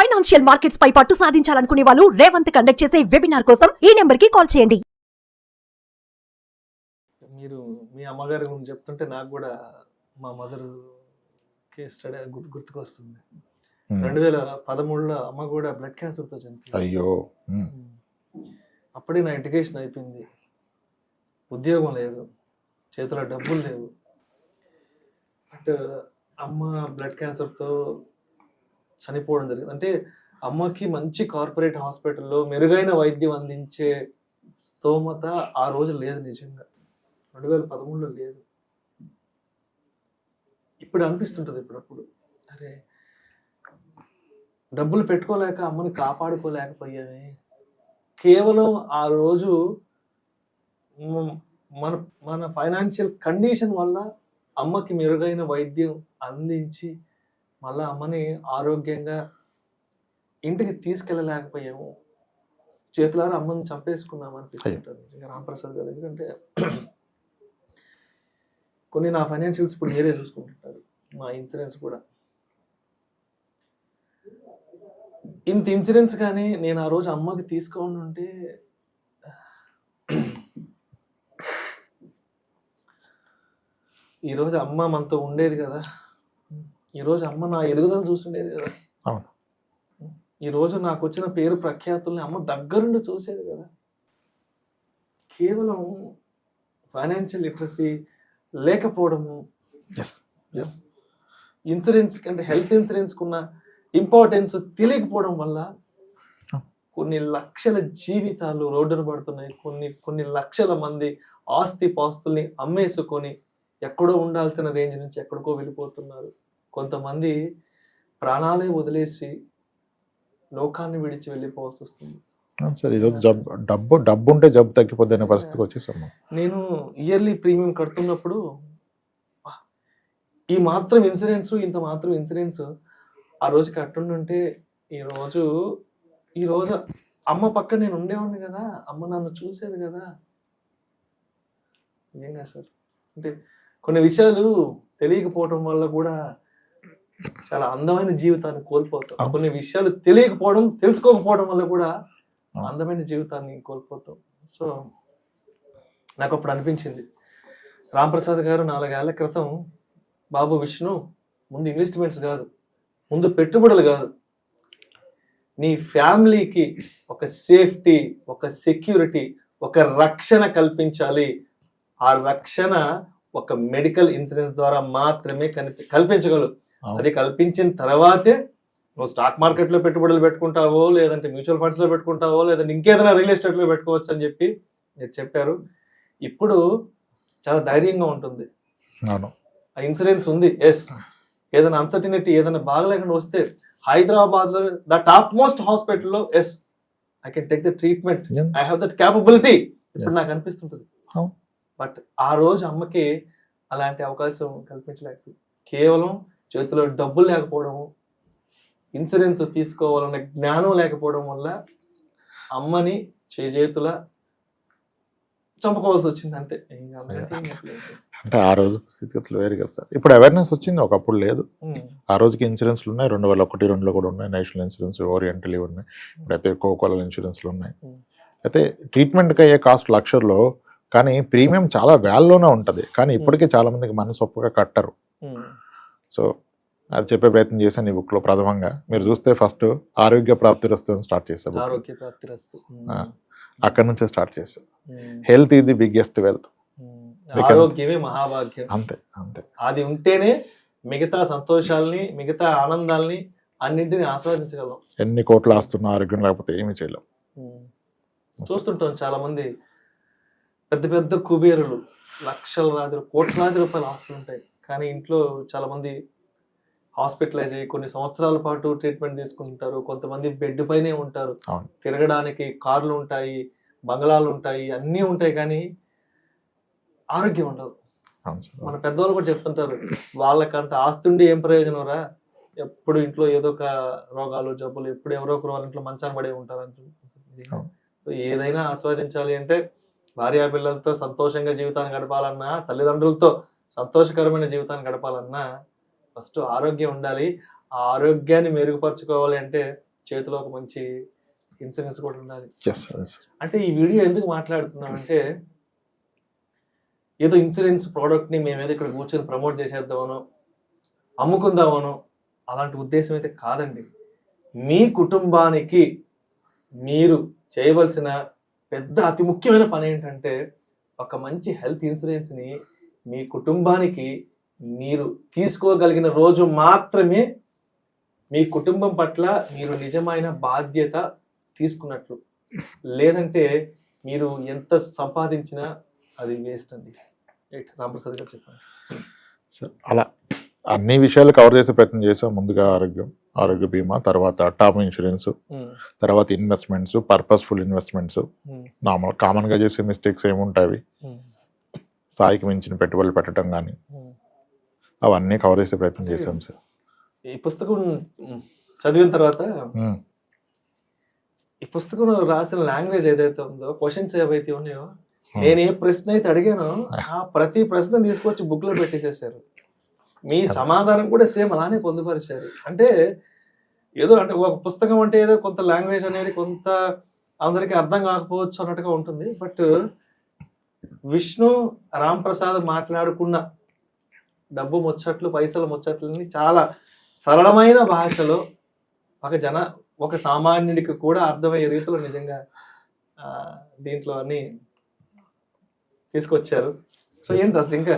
Financial markets పై పట్టు సాధించాలనుకునే వాళ్ళు Revanth conduct చేసే వెబినార్ కోసం ఈ నెంబర్ కి కాల్ చేయండి. మీరు మీ అమ్మగారి గురించి చెప్తుంటే నాకు కూడా మా మదర్ కేస్ స్టడీ గుర్తుకొస్తుంది. 2013లో అమ్మ కూడా బ్లడ్ క్యాన్సర్తో చనిపోయింది. అయ్యో. అప్పుడే నా ఎడ్యుకేషన్ అయిపోయింది, ఉద్యోగం లేదు, చేతిలో డబ్బులు లేవు. బట్ అమ్మ బ్లడ్ క్యాన్సర్తో చనిపోవడం జరిగింది. అంటే అమ్మకి మంచి కార్పొరేట్ హాస్పిటల్లో మెరుగైన వైద్యం అందించే స్తోమత ఆ రోజు లేదు, నిజంగా 2013లో లేదు. ఇప్పుడు అనిపిస్తుంటుంది ఇప్పుడప్పుడు, అరే డబ్బులు పెట్టుకోలేక అమ్మని కాపాడుకోలేకపోయామే. కేవలం ఆ రోజు మన మన ఫైనాన్షియల్ కండిషన్ వల్ల అమ్మకి మెరుగైన వైద్యం అందించి మళ్ళీ అమ్మని ఆరోగ్యంగా ఇంటికి తీసుకెళ్ళలేకపోయాము. చేతులారా అమ్మని చంపేసుకున్నాం అనిపిస్తుంటుంది నిజంగా రాంప్రసాద్ గారు. ఎందుకంటే కొన్ని నా ఫైనాన్షియల్స్ ఇప్పుడు మీరే చూసుకుంటుంటారు, మా ఇన్సూరెన్స్ కూడా. ఇంత ఇన్సూరెన్స్ కానీ నేను ఆ రోజు అమ్మకి తీసుకోండి ఉంటే ఈరోజు అమ్మ మనతో ఉండేది కదా, ఈరోజు అమ్మ నా ఎదుగుదల చూస్తుండేది కదా, ఈరోజు నాకు వచ్చిన పేరు ప్రఖ్యాతుల్ని అమ్మ దగ్గరుండి చూసేది కదా. కేవలం ఫైనాన్షియల్ లిటరసీ లేకపోవడము, ఇన్సూరెన్స్ అంటే హెల్త్ ఇన్సూరెన్స్ కున్న ఇంపార్టెన్స్ తెలియకపోవడం వల్ల కొన్ని లక్షల జీవితాలు రోడ్డున పడుతున్నాయి. కొన్ని లక్షల మంది ఆస్తి పాస్తుల్ని అమ్మేసుకొని ఎక్కడో ఉండాల్సిన రేంజ్ నుంచి ఎక్కడికో వెళ్ళిపోతున్నారు. కొంతమంది ప్రాణాలే వదిలేసి లోకాన్ని విడిచి వెళ్ళిపోవాల్సి వస్తుంది. డబ్బు ఉంటే జబ్బు తగ్గిపోద్ది అనే పరిస్థితికి వచ్చేసాము. నేను ఇయర్లీ ప్రీమియం కడుతున్నప్పుడు ఈ మాత్రం ఇన్సూరెన్స్, ఇంత మాత్రం ఇన్సూరెన్స్ ఆ రోజు కట్టుండుంటే ఈరోజు అమ్మ పక్కన నేను ఉండేవాడిని కదా, అమ్మ నన్ను చూసేది కదా. నిజంగా సార్, అంటే కొన్ని విషయాలు తెలియకపోవడం వల్ల కూడా చాలా అందమైన జీవితాన్ని కోల్పోతాం. కొన్ని విషయాలు తెలియకపోవడం, తెలుసుకోకపోవడం వల్ల కూడా అందమైన జీవితాన్ని కోల్పోతాం. సో నాకు అప్పుడు అనిపించింది, రాంప్రసాద్ గారు 4 ఏళ్ల క్రితం, బాబు విష్ణు, ముందు ఇన్వెస్ట్మెంట్స్ కాదు, ముందు పెట్టుబడులు కాదు, నీ ఫ్యామిలీకి ఒక సేఫ్టీ, ఒక సెక్యూరిటీ, ఒక రక్షణ కల్పించాలి. ఆ రక్షణ ఒక మెడికల్ ఇన్సూరెన్స్ ద్వారా మాత్రమే కల్పించగలవు. అది కల్పించిన తర్వాతే నువ్వు స్టాక్ మార్కెట్లో పెట్టుబడులు పెట్టుకుంటావో, లేదంటే మ్యూచువల్ ఫండ్స్ లో పెట్టుకుంటావో, లేదంటే ఇంకేదైనా రియల్ ఎస్టేట్ లో పెట్టుకోవచ్చు అని చెప్పి మీరు చెప్పారు. ఇప్పుడు చాలా ధైర్యంగా ఉంటుంది. ఆ ఇన్సూరెన్స్ ఉంది, ఎస్. ఏదైనా అన్సర్టినిటీ, ఏదైనా బాగలేకుండా వస్తే హైదరాబాద్ లో ద టాప్ మోస్ట్ హాస్పిటల్లో, yes, I can take the treatment, I have that capability ఇప్పుడు నాకు అనిపిస్తుంటుంది. బట్ ఆ రోజు అమ్మకి అలాంటి అవకాశం కల్పించలేకపోయింది. కేవలం చేతిలో డబ్బులు లేకపోవడము, ఇన్సూరెన్స్ తీసుకోవాలన్న జ్ఞానం లేకపోవడం వల్ల అమ్మని చేతుల చంపుకోవాల్సి వచ్చింది, అంతే. అంటే ఆ రోజు స్థితిగతులు వేరు కదా సార్. ఇప్పుడు అవేర్నెస్ వచ్చింది, ఒకప్పుడు లేదు. ఆ రోజుకి ఇన్సూరెన్స్లు ఉన్నాయి, 2001, 2002 కూడా ఉన్నాయి. నేషనల్ ఇన్సూరెన్స్, ఓరియంటల్ ఉన్నాయి, ఇప్పుడైతే కోకోలా ఇన్సూరెన్స్లు ఉన్నాయి. అయితే ట్రీట్మెంట్కి అయ్యే కాస్ట్ లక్షల్లో, కానీ ప్రీమియం చాలా వేల్లోనే ఉంటుంది. కానీ ఇప్పటికీ చాలా మందికి మనసు ఒప్పుగా కట్టరు. సో అది చెప్పే ప్రయత్నం చేశాను ఈ బుక్ లో. ప్రథమంగా మీరు చూస్తే ఫస్ట్ ఆరోగ్య ప్రాప్తిరస్తు అని స్టార్ట్ చేశాను. అక్కడి నుంచే స్టార్ట్ చేశాను. హెల్త్ ఇది బిగ్గెస్ట్ వెల్త్, ఆరోగ్యమే మహాభాగ్యం. అంతే అంతే. అది ఉంటేనే మిగతా సంతోషాలని, మిగతా ఆనందాలని అన్నింటినీ ఆస్వాదించగలం. ఎన్ని కోట్లు ఆస్తున్నా ఆరోగ్యం లేకపోతే ఏమీ చేయలేం. చూస్తుంటాం చాలా మంది పెద్ద పెద్ద కుబేరులు, లక్షలాది, కోట్లాది రూపాయలు ఆస్తులు ఉంటాయి, కానీ ఇంట్లో చాలా మంది హాస్పిటలైజ్ అయ్యి కొన్ని సంవత్సరాల పాటు ట్రీట్మెంట్ తీసుకుంటారు. కొంతమంది బెడ్ పైనే ఉంటారు, తిరగడానికి కార్లు ఉంటాయి, బంగ్లాలు ఉంటాయి, అన్నీ ఉంటాయి, కానీ ఆరోగ్యం ఉండదు. మన పెద్దవాళ్ళు కూడా చెప్తుంటారు, వాళ్ళకంత ఆస్తుండి ఏం ప్రయోజనం రా, ఎప్పుడు ఇంట్లో ఏదో ఒక రోగాలు, జబ్బులు, ఎప్పుడు ఎవరో ఒకరు వాళ్ళ ఇంట్లో మంచాన పడే ఉంటారు అంటారు. ఏదైనా ఆస్వాదించాలి అంటే భార్యా పిల్లలతో సంతోషంగా జీవితాన్ని గడపాలన్నా, తల్లిదండ్రులతో సంతోషకరమైన జీవితాన్ని గడపాలన్నా ఫస్ట్ ఆరోగ్యం ఉండాలి. ఆ ఆరోగ్యాన్ని మెరుగుపరచుకోవాలి అంటే చేతిలో ఒక మంచి ఇన్సూరెన్స్ కూడా ఉండాలి. Yes, yes. అంటే ఈ వీడియో ఎందుకు మాట్లాడుతున్నాం అంటే, ఏదో ఇన్సూరెన్స్ ప్రోడక్ట్ ని మేమేదో ఇక్కడ కూర్చొని ప్రమోట్ చేసేద్దామనో అమ్ముకుందామనో అలాంటి ఉద్దేశం అయితే కాదండి. మీ కుటుంబానికి మీరు చేయవలసిన పెద్ద అతి ముఖ్యమైన పని ఏంటంటే, ఒక మంచి హెల్త్ ఇన్సూరెన్స్ ని మీ కుటుంబానికి మీరు తీసుకోగలిగిన రోజు మాత్రమే మీ కుటుంబం పట్ల మీరు నిజమైన బాధ్యత తీసుకున్నట్లు. లేదంటే మీరు ఎంత సంపాదించినా అది వేస్ట్ అండి. రామప్రసాద్ గారు చెప్పండి. సార్ అలా అన్ని విషయాలు కవర్ చేసే ప్రయత్నం చేసాం. ముందుగా ఆరోగ్య బీమా, తర్వాత టర్మ్ ఇన్సూరెన్స్, తర్వాత ఇన్వెస్ట్మెంట్స్, పర్పస్ఫుల్ ఇన్వెస్ట్మెంట్స్, కామన్ గా చేసే మిస్టేక్స్ ఏముంటాయి, స్థాయికి మించిన పెట్టుబడులు పెట్టడం కానీ అవన్నీ కవర్ చేసే ప్రయత్నం చేశాం సార్. ఈ పుస్తకం చదివిన తర్వాత ఈ పుస్తకం రాసిన లాంగ్వేజ్ ఏదైతే ఉందో, క్వశ్చన్స్ ఏవైతే ఉన్నాయో, నేను ఏ ప్రశ్న అయితే అడిగానో ఆ ప్రతి ప్రశ్న తీసుకొచ్చి బుక్ లో పెట్టేసేసారు. మీ సమాధానం కూడా సేమ్ అలానే పొందుపరిచారు. అంటే ఏదో అంటే ఒక పుస్తకం అంటే ఏదో కొంత లాంగ్వేజ్ అనేది కొంత అందరికి అర్థం కాకపోవచ్చు అన్నట్టుగా ఉంటుంది. బట్ విష్ణు రాంప్రసాద్ మాట్లాడుకున్న డబ్బు ముచ్చట్లు, పైసల ముచ్చట్లని చాలా సరళమైన భాషలో ఒక సామాన్యుడికి కూడా అర్థమయ్యే రీతిలో నిజంగా దీంట్లో అన్ని తీసుకొచ్చారు. సో ఏంటి అసలు ఇంకా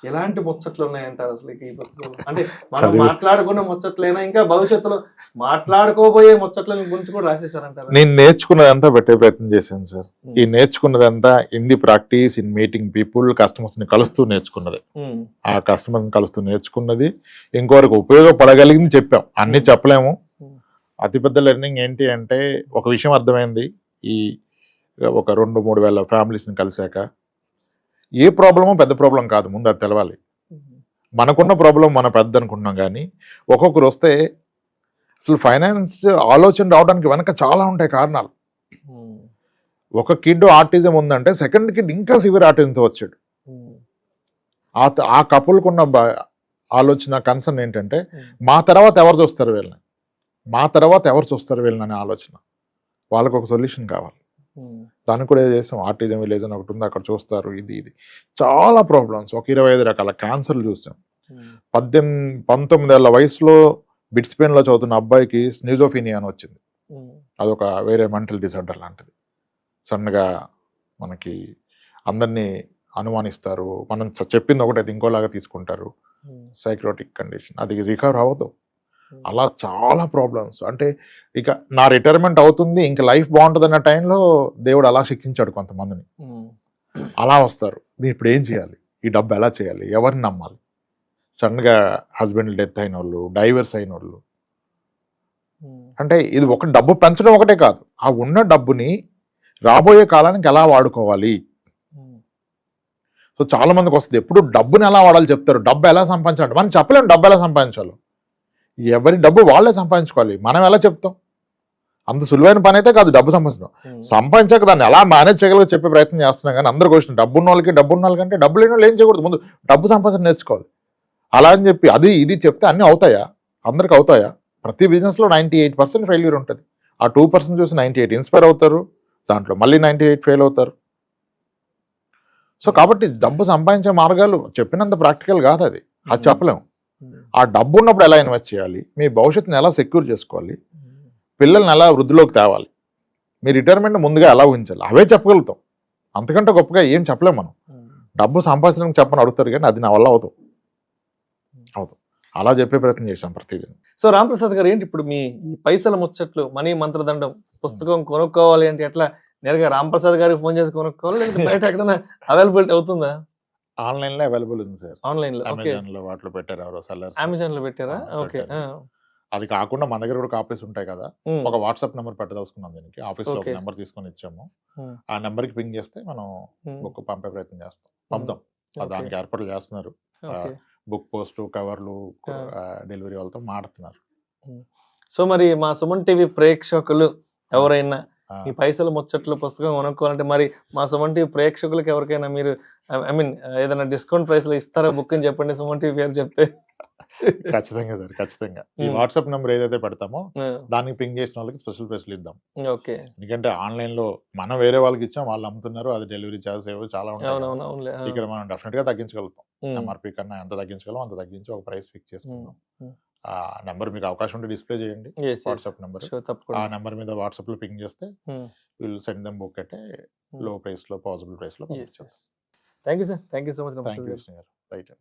ఎలాంటి ముచ్చట్లు ఉన్నాయంటారు అసలు ఈ పుస్తకంలో? అంటే మనం మాట్లాడుకున్న ముచ్చట్లైనా ఇంకా భవిష్యత్తులో మాట్లాడుకోబోయే ముచ్చట్ల గురించి కూడా రాసేసారంటారు. నేను నేర్చుకున్నదంతా పెట్టే ప్రయత్నం చేశాను సార్. ఈ నేర్చుకున్నదంతా in the practice, in meeting people, customers ని కలుస్తూ నేర్చుకున్నది. ఆ కస్టమర్స్ ని కలుస్తూ నేర్చుకున్నది, ఇంకొకరికి ఉపయోగపడగలిగింది చెప్పాం. అన్ని చెప్పలేము. అతిపెద్ద లెర్నింగ్ ఏంటి అంటే, ఒక విషయం అర్థమైంది. ఈ ఒక 2-3 వేల ఫ్యామిలీస్ని కలిశాక, ఏ ప్రాబ్లమో పెద్ద ప్రాబ్లం కాదు, ముందు అది తెలవాలి. మనకున్న ప్రాబ్లం మన పెద్ద అనుకుంటున్నాం, కానీ ఒక్కొక్కరు వస్తే అసలు ఫైనాన్స్ ఆలోచన రావడానికి వెనక చాలా ఉంటాయి కారణాలు. ఒక కిడ్ ఆర్టిజం ఉందంటే సెకండ్ కిడ్ ఇంకా సివియర్ ఆర్టిజంతో వచ్చాడు. ఆ కపుల్కున్న ఆలోచన కన్సర్న్ ఏంటంటే, మా తర్వాత ఎవరు చూస్తారు వీళ్ళని అనే ఆలోచన. వాళ్ళకు ఒక సొల్యూషన్ కావాలి. దానికి కూడా చేసాం. ఆర్టిజం విలేజ్ అని ఒకటి ఉంది, అక్కడ చూస్తారు. ఇది చాలా ప్రాబ్లమ్స్. ఒక 25 రకాల క్యాన్సర్లు చూసాం. 19 ఏళ్ల వయసులో బిట్స్ పెయిన్ లో చదువుతున్న అబ్బాయికి స్నిజోఫీనియా అని వచ్చింది. అదొక వేరే మెంటల్ డిసార్డర్ లాంటిది. సన్నగా మనకి అందరినీ అనుమానిస్తారు, మనం చెప్పింది ఒకటి అది ఇంకోలాగా తీసుకుంటారు. సైక్రోటిక్ కండిషన్, అది రికవర్ అవ్వదు. అలా చాలా ప్రాబ్లమ్స్. అంటే ఇక నా రిటైర్మెంట్ అవుతుంది, ఇంకా లైఫ్ బాగుంటుంది అన్న టైంలో దేవుడు అలా శిక్షించాడు కొంతమందిని. అలా వస్తారు. దీన్ని ఇప్పుడు ఏం చేయాలి, ఈ డబ్బు ఎలా చేయాలి, ఎవరిని నమ్మాలి? సడన్గా హస్బెండ్ డెత్ అయిన వాళ్ళు, డైవర్స్ అయిన వాళ్ళు. అంటే ఇది ఒక డబ్బు పెంచడం ఒకటే కాదు, ఆ ఉన్న డబ్బుని రాబోయే కాలానికి ఎలా వాడుకోవాలి. సో చాలా మందికి వస్తుంది, ఎప్పుడు డబ్బుని ఎలా వాడాలి చెప్తారు, డబ్బు ఎలా సంపాదించాలి. మనం చెప్పలేము డబ్బు ఎలా సంపాదించాలో. ఎవరి డబ్బు వాళ్ళే సంపాదించుకోవాలి. మనం ఎలా చెప్తాం? అంత సులువైన పని అయితే కాదు డబ్బు సంపాదించడం. సంపాదించాక దాన్ని ఎలా మేనేజ్ చేయగలిగి చెప్పే ప్రయత్నం చేస్తున్నాం. కానీ అందరికి వచ్చిన డబ్బు ఉన్న వాళ్ళకంటే డబ్బు లేని వాళ్ళు ఏం చేయకూడదు, ముందు డబ్బు సంపాదన నేర్చుకోవాలి. అలా అని చెప్పి అది ఇది చెప్తే అన్నీ అవుతాయా? అందరికి అవుతాయా? ప్రతి బిజినెస్లో 98% ఫెయిల్యూర్ ఉంటుంది. ఆ 2% చూసి 98 ఇన్స్పైర్ అవుతారు, దాంట్లో మళ్ళీ 98 ఫెయిల్ అవుతారు. సో కాబట్టి డబ్బు సంపాదించే మార్గాలు చెప్పినంత ప్రాక్టికల్ కాదు, అది చెప్పలేము. ఆ డబ్బు ఉన్నప్పుడు ఎలా ఇన్వెస్ట్ చేయాలి, మీ భవిష్యత్తుని ఎలా సెక్యూర్ చేసుకోవాలి, పిల్లల్ని ఎలా వృద్ధిలోకి తేవాలి, మీ రిటైర్మెంట్ ముందుగా ఎలా ఊహించాలి, అవే చెప్పగలుగుతాం. అంతకంటే గొప్పగా ఏం చెప్పలేము మనం. డబ్బు సంపాదించడానికి చెప్పని అడుగుతారు, కానీ అది నా వల్ల అవుతాం. అలా చెప్పే ప్రయత్నం చేశాం ప్రతిదీ. సో రాంప్రసాద్ గారు, ఏంటి ఇప్పుడు మీ ఈ పైసల ముచ్చట్లు, మనీ మంత్రదండం పుస్తకం కొనుక్కోవాలి అంటే ఎట్లా? నేరుగా రాంప్రసాద్ గారికి ఫోన్ చేసి కొనుక్కోవాలి, లేకపోతే బయట ఎక్కడైనా అవైలబిలిటీ అవుతుందా? ఆన్లైన్ లో అవైలబుల్ ఉంది సార్. ఆన్లైన్ లో, అమెజాన్ లో వాటిలో పెట్టారు ఎవరో సెల్లర్స్. అమెజాన్ లో పెట్టారా? ఓకే. అది కాకుండా మన దగ్గర కూడా కాపీస్ ఉంటాయి కదా, ఒక వాట్సాప్ నెంబర్ పెట్టదలుచుకున్నాం. దీనికి ఆఫీస్ లో ఒక నెంబర్ తీసుకొని ఇచ్చాము. ఆ నెంబర్ కి పింగ్ చేస్తే మనం బుక్ పంపే ప్రయత్నం చేస్తాం, పంపుదాం. దానికి ఏర్పాట్లు చేస్తున్నారు. బుక్ పోస్ట్, కవర్లు, డెలివరీ వాళ్ళతో మాడుతున్నారు. సో మరి మా సుమన్ టీవీ ప్రేక్షకులు ఎవరైనా ఈ పైసల ముచ్చట్లు పుస్తకం కొనుక్కోవాలంటే, మరి మా సుమన్ టీవీ ప్రేక్షకులకి ఎవరికైనా మీరు ఐ మీన్ ఏదైనా డిస్కౌంట్ ప్రైస్ లో ఇస్తారా బుక్ అని చెప్పండి, సుమన్ టీవీ పేరు చెప్తే. ఖచ్చితంగా సార్, ఖచ్చితంగా. ఈ వాట్సాప్ నెంబర్ ఏదైతే పెడతామో దానికి పింగ్ చేసిన వాళ్ళకి స్పెషల్ ప్రైస్లు ఇద్దాం. ఓకే. ఎందుకంటే ఆన్లైన్ లో మనం వేరే వాళ్ళకి ఇచ్చాం, వాళ్ళు అమ్ముతున్నారు, అది డెలివరీ చార్జెస్ ఏవో చాలా ఉంటాయి కదా. అవునవును. ఇక్కడ మనం డెఫినెట్ గా తగ్గించగలుగుతాం. ఎంఆర్పి కన్నా ఎంత తగ్గించగలం అంత తగ్గించి ఒక ప్రైస్ ఫిక్స్ చేసుకుందాం. ఆ నెంబర్ మీకు అవకాశం ఉంటే డిస్ప్లే చేయండి, వాట్సాప్ నెంబర్. ఆ తప్పకుండా. నెంబర్ మీద వాట్సాప్ లో పింగ్ చేస్తే విల్ సెండ్ దెమ్ బుక్ అంటే లో ప్రైస్ లో, పాసిబుల్ ప్రైస్ లో. Thank you sir, thank you so much. Thank you right.